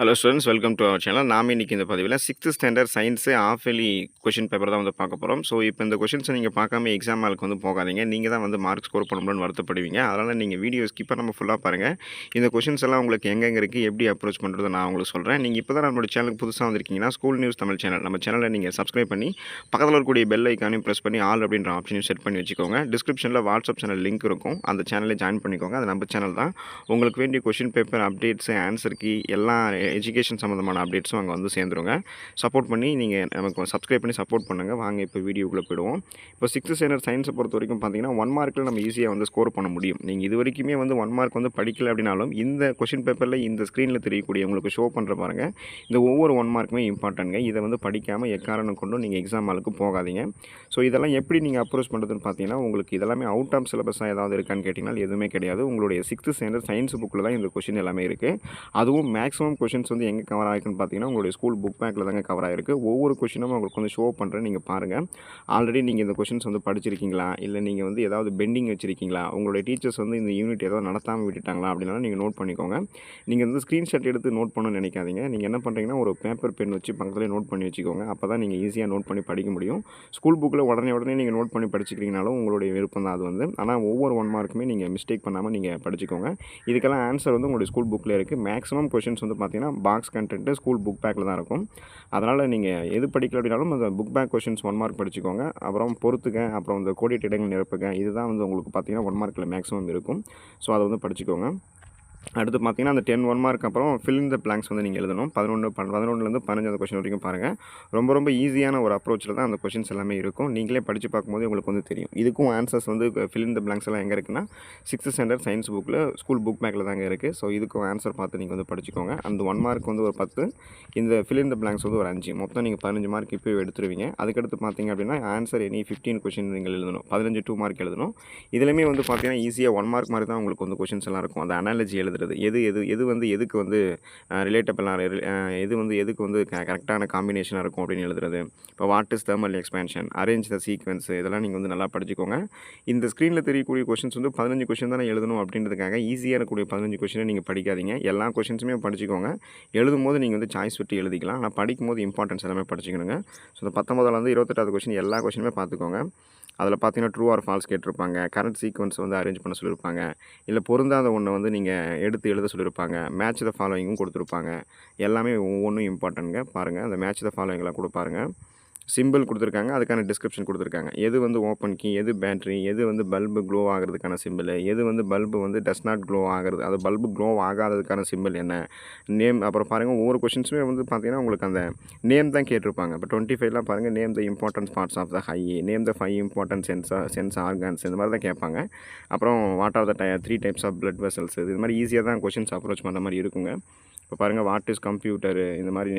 Hello students, welcome to our channel. நாம இன்னைக்கு இந்த பதிவில் 6th standard science half yearly question paper தான் வந்து பார்க்க போகிறோம். ஸோ இப்போ இந்த கொஷின்ஸை நீங்கள் பார்க்காம எக்ஸாம் ஹாலுக்கு வந்து போகாதீங்க. நீங்கள் தான் வந்து மார்க் ஸ்கோர் பண்ணணும்னு வருத்தப்படுவீங்க. அதனால் நீங்கள் வீடியோ ஸ்கிப் பண்ணாமல் ஃபுல்லாக பாருங்கள். இந்த கொஷின்ஸ் எல்லாம் உங்களுக்கு எங்கெங்கே இருக்குது, எப்படி அப்ரோச் பண்ணுறது நான் உங்களுக்கு சொல்கிறேன். நீங்கள் இப்போ தான் நம்மளோட சேனலுக்கு புதுசாக வந்திருக்கீங்கன்னா ஸ்கூல் நியூஸ் தமிழ் சேனல் நம்ம சேனலை நீங்கள் சப்ஸ்கிரைப் பண்ணி பக்கத்தில் இருக்கக்கூடிய பெல் ஐக்கானையும் ப்ரெஸ் பண்ணி ஆல் அப்படின்ற ஆப்ஷனையும் செட் பண்ணி வச்சுக்கோங்க. டிஸ்கிரிப்ஷனில் வாட்ஸ்அப் சேனல் லிங்க் இருக்கும், அந்த சேனலை ஜாயின் பண்ணிக்கோங்க. அது நம்ம சேனல் தான். உங்களுக்கு வேண்டிய question paper updates, answer key, எல்லா எஜுகேஷன் சம்மந்தமான அப்டேட்ஸும் அங்கே வந்து சேர்ந்துருங்க. சப்போர்ட் பண்ணி நீங்கள் நமக்கு சப்ஸ்கிரைப் பண்ணி சப்போர்ட் பண்ணுங்கள். வாங்க இப்போ வீடியோக்குள்ளே போயிடுவோம். இப்போ 6th ஸ்டாண்டர்ட் சயின்ஸை பொறுத்த வரைக்கும் பார்த்தீங்கன்னா 1 மார்க்கில் நம்ம ஈஸியாக வந்து ஸ்கோர் பண்ண முடியும். நீங்கள் இது வரைக்குமே வந்து 1 மார்க் வந்து படிக்கல அப்படின்னாலும் இந்த கொஷின் பேப்பரில் இந்த ஸ்க்ரீனில் தெரியக்கூடிய உங்களுக்கு ஷோ பண்ணுற பாருங்கள், இந்த ஒவ்வொரு 1 மார்க்குமே இம்பார்ட்டன்ட்ங்க. இதை வந்து படிக்காமல் எக்காரணம் கொண்டும் நீங்கள் எக்ஸாம் ஹாலுக்கு போகாதீங்க. ஸோ இதெல்லாம் எப்படி நீங்கள் அப்ரோச் பண்ணுறதுன்னு பார்த்தீங்கன்னா, உங்களுக்கு இதெல்லாமே அவுட் ஆஃப் சிலபஸாக ஏதாவது இருக்கான்னு கேட்டிங்கன்னா எதுவுமே கிடையாது. உங்களுடைய 6th ஸ்டாண்டர்ட் சயின்ஸ் புக்கில் தான் இந்த கொஷின் எல்லாமே இருக்குது. அதுவும் மேக்ஸிமம் கொஷின்ஸ் வந்து எங்கே கவர் ஆகிருக்குன்னு பார்த்தீங்கன்னா உங்களுடைய ஸ்கூல் புக் பேக்கில் தாங்க கவர் ஆகிருக்கு. ஒவ்வொரு கொஷினும் உங்களுக்கு வந்து ஷோ பண்ணுறேன், நீங்கள் பாருங்கள். ஆல்ரெடி நீங்கள் இந்த கொஷின்ஸ் வந்து படிச்சிருக்கீங்களா, இல்லை நீங்கள் வந்து ஏதாவது பெண்டிங் வச்சுருக்கீங்களா, உங்களுடைய டீச்சர்ஸ் வந்து இந்த யூனிட் ஏதாவது நடத்தாமல் விட்டுட்டாங்களா அப்படின்னா நீங்கள் நோட் பண்ணிக்கோங்க. நீங்கள் வந்து ஸ்க்ரீன்ஷாட் எடுத்து நோட் பண்ணணும்னு நினைக்காதீங்க. நீங்கள் என்ன பண்ணுறீங்கன்னா ஒரு பேப்பர் பென் வச்சு பக்கத்துலேயே நோட் பண்ணி வச்சுக்கோங்க. அப்போ தான் நீங்கள் ஈஸியாக நோட் பண்ணி படிக்க முடியும். ஸ்கூல் புக்கில் உடனே நீங்கள் நோட் பண்ணி படிச்சுக்கிறீங்கனாலும் உங்களுடைய விருப்பம் தான் அது வந்து. ஆனால் ஒவ்வொரு 1 மார்க்குமே நீங்கள் மிஸ்டேக் பண்ணாமல் நீங்கள் படிச்சுக்கோங்க. இதுக்கெல்லாம் ஆன்சர் வந்து உங்களுடைய ஸ்கூல் புக்கில் இருக்குது. மேக்ஸிமம் கொஷின்ஸ் வந்து பார்த்தீங்கன்னா பாக்ஸ் கண்டென்ட்டு ஸ்கூல் புக் பேக்கில் தான் இருக்கும். அதனால் நீங்கள் எது படிக்கல அப்படின்னாலும் அந்த புக் பேக் கொஷின்ஸ் 1 மார்க் படிச்சுக்கோங்க. அப்புறம் பொறுத்துக்க, அப்புறம் இந்த கோடிட்ட இடங்கள் நிரப்புக, இதுதான் வந்து உங்களுக்கு பார்த்தீங்கன்னா 1 மார்க்கில் மேக்ஸிமம் இருக்கும். ஸோ அதை வந்து படிச்சுக்கோங்க. அடுத்து பார்த்தீங்கன்னா அந்த 10 1 மார்க் அப்புறம் ஃபில் இன் த பிளாங்க்ஸ் வந்து நீங்கள் எழுதணும். 11லேருந்து 15 கொஷின் வரைக்கும் பாருங்கள். ரொம்ப ஈஸியான ஒரு அப்ரோச்சில் தான் அந்த கொஷின்ஸ் எல்லாமே இருக்கும். நீங்களே படித்து பார்க்கும்போது உங்களுக்கு வந்து தெரியும். இதுக்கும் ஆன்சர்ஸ் வந்து ஃபில் இன் த பிளாங்க்ஸ் எல்லாம் எங்கே இருக்குன்னா 6th ஸ்டாண்டர்ட் சயின்ஸ் புக்கில் ஸ்கூல் புக் பேக்கில் தாங்க இருக்குது. ஸோ இதுக்கும் ஆன்சர் பார்த்து நீங்கள் வந்து படிச்சுக்கோங்க. அந்த 1 மார்க் வந்து ஒரு 10, இந்த ஃபில் இன் த பிளாங்க்ஸ் வந்து ஒரு 5, மொத்தம் நீங்கள் 15 மார்க் இப்போ எடுத்துருவீங்க. அதுக்கடுத்து பார்த்தீங்க அப்படின்னா ஆன்சர் எனி 15 கொஷின் நீங்கள் எழுதணும். 15 2 மார்க் எழுதணும். இதுலையுமே வந்து பார்த்தீங்கன்னா ஈஸியாக 1 மார்க் மாதிரி தான் உங்களுக்கு வந்து கொஷின்ஸ் எல்லாம் இருக்கும். அந்த அனாலஜி எழுதுறது, எது வந்து எதுக்கு வந்து ரிலேட்டபிளான, எது வந்து எதுக்கு வந்து கரெக்டான காம்பினேஷனாக இருக்கும் அப்படின்னு எழுதுறது. இப்போ what is thermal expansion, arrange the sequence, இதெல்லாம் நீங்கள் வந்து நல்லா படிச்சுக்கோங்க. இந்த ஸ்க்ரீனில் தெரியக்கூடிய கொஷின்ஸ் வந்து 15 கொஷின் தானே எழுதணும் அப்படின்றதுக்காக ஈஸியாக இருக்கக்கூடிய 15 கொஷினை நீங்கள் படிக்காதீங்க. எல்லா கொஷின்ஸுமே படிச்சுக்கோங்க. எழுதும் போது நீங்கள் வந்து சாய்ஸ் விட்டு எழுதிக்கலாம். ஆனால் படிக்கும்போது இம்பார்ட்டன்ஸ் எல்லாமே படிச்சுக்கணுங்க. ஸோ இந்த 19லேருந்து 28வது கொஷின் எல்லா கொஷினுமே பார்த்துக்கோங்க. அதில் பார்த்தீங்கன்னா ட்ரூ ஆர் ஃபால்ஸ் கேட்டிருப்பாங்க, கரண்ட் சீக்வன்ஸ் வந்து அரேஞ்ச் பண்ண சொல்லியிருப்பாங்க, இல்லை பொருந்தாத ஒன்றை வந்து நீங்கள் எடுத்து எழுத சொல்லியிருப்பாங்க, மேட்ச் த ஃபாலோயிங்கும் கொடுத்துருப்பாங்க. எல்லாமே ஒவ்வொன்றும் இம்பார்ட்டன்ட்ங்க. பாருங்கள், அந்த மேட்ச் த ஃபாலோயிங்லாம் கொடுப்பாருங்க. சிம்பிள் கொடுத்துருக்காங்க, அதுக்கான டிஸ்கிரிப்ஷன் கொடுத்துருக்காங்க. எது வந்து ஓப்பன் கீ, எது பேட்ரி, எது வந்து பல்பு க்ளோ ஆகிறதுக்கான சிம்பிள், எது வந்து பல்பு வந்து டஸ் நாட் க்ளோ ஆகிறது, அது பல்பு க்ளோ ஆகாததுக்கான சிம்பிள் என்ன, நேம். அப்புறம் பாருங்கள், ஒவ்வொரு கொஷின்ஸுமே வந்து பார்த்தீங்கன்னா உங்களுக்கு அந்த நேம் தான் கேட்டிருப்பாங்க. இப்போ 25லாம் பாருங்கள், name the importance parts of the ஹை, name the 5 important sense organs, இந்த மாதிரி தான் கேட்பாங்க. அப்புறம் what are the 3 types of blood vessels, இது மாதிரி ஈஸியாக தான் கொஷின்ஸ் அப்ரோச் பண்ணுற மாதிரி இருக்குங்க. இப்போ பாருங்கள், வாட் இஸ் கம்ப்யூட்டரு, இந்த மாதிரி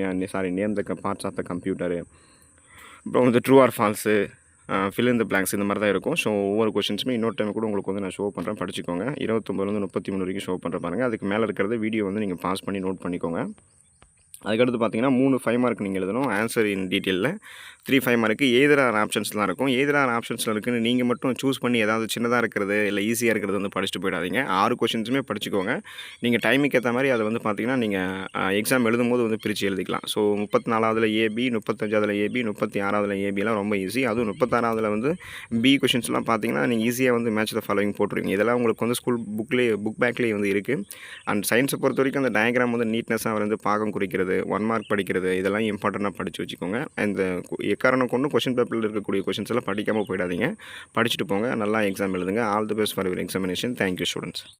name the parts of the computer. அப்புறம் வந்து true or false, fill in the blanks, இந்த மாதிரி தான் இருக்கும். ஸோ ஒவ்வொரு கொஷின்ஸுமே இன்னொரு டைம் கூட உங்களுக்கு வந்து நான் ஷோ பண்ணுறேன், படிச்சுக்கோங்க. 29லேருந்து 33 வரைக்கும் ஷோ பண்ணுறேன் பாருங்கள். அதுக்கு மேலே இருக்கிறத வீடியோ வந்து நீங்கள் பாஸ் பண்ணி நோட் பண்ணிக்கோங்க. அதுக்கடுத்து பார்த்தீங்கன்னா 3 5 மார்க் நீங்கள் எழுதணும். ஆன்சர் இன் டீட்டெயிலில் 3 5 மார்க்கு எய்தர் ஆர் ஆப்ஷன்ஸ்லாம் இருக்கும். எய்தர் ஆர் ஆப்ஷன்ஸில் இருக்குன்னு நீங்கள் மட்டும் சூஸ் பண்ணி ஏதாவது சின்னதாக இருக்கிறது இல்லை ஈஸியாக இருக்கிறது வந்து படிச்சுட்டு போயிடாதீங்க. 6 கொஷின்ஸுமே படிச்சுக்கோங்க. நீங்கள் டைமுக்கு ஏற்ற மாதிரி அதை வந்து பார்த்தீங்கன்னா நீங்கள் எக்ஸாம் எழுதும்போது வந்து பிரித்து எழுதிக்கலாம். ஸோ 34வதுல ஏபி, 35வதுல ஏபி, 36வதுல ஏபிலாம் ரொம்ப ஈஸி. அதுவும் 36வதுல வந்து பி கொஷின்ஸ்லாம் பார்த்தீங்கன்னா நீங்கள் ஈஸியாக வந்து மேட்ச் த ஃபாலோயிங் போட்டுருவீங்க. இதெல்லாம் உங்களுக்கு வந்து ஸ்கூல் புக் பேக்லேயே வந்து இருக்குது. அண்ட் சயின்ஸை பொறுத்த வரைக்கும் அந்த டயக்ராம் வந்து நீட்னஸாக வந்து பாகம் குறிக்கிறது, 1 மார்க் படிக்கிறது, இதெல்லாம் இம்பார்ட்டண்ட்டாக படித்து வச்சுக்கோங்க. இந்த எக்காரணம் கொண்டு கொஷின் பேப்பரில் இருக்கக்கூடிய கொஷின்ஸ் எல்லாம் படிக்காமல் போயிடாதீங்க. படிச்சுட்டு போங்க, நல்லா எக்ஸாம் எழுதுங்க. All the best for your examination. Thank you students.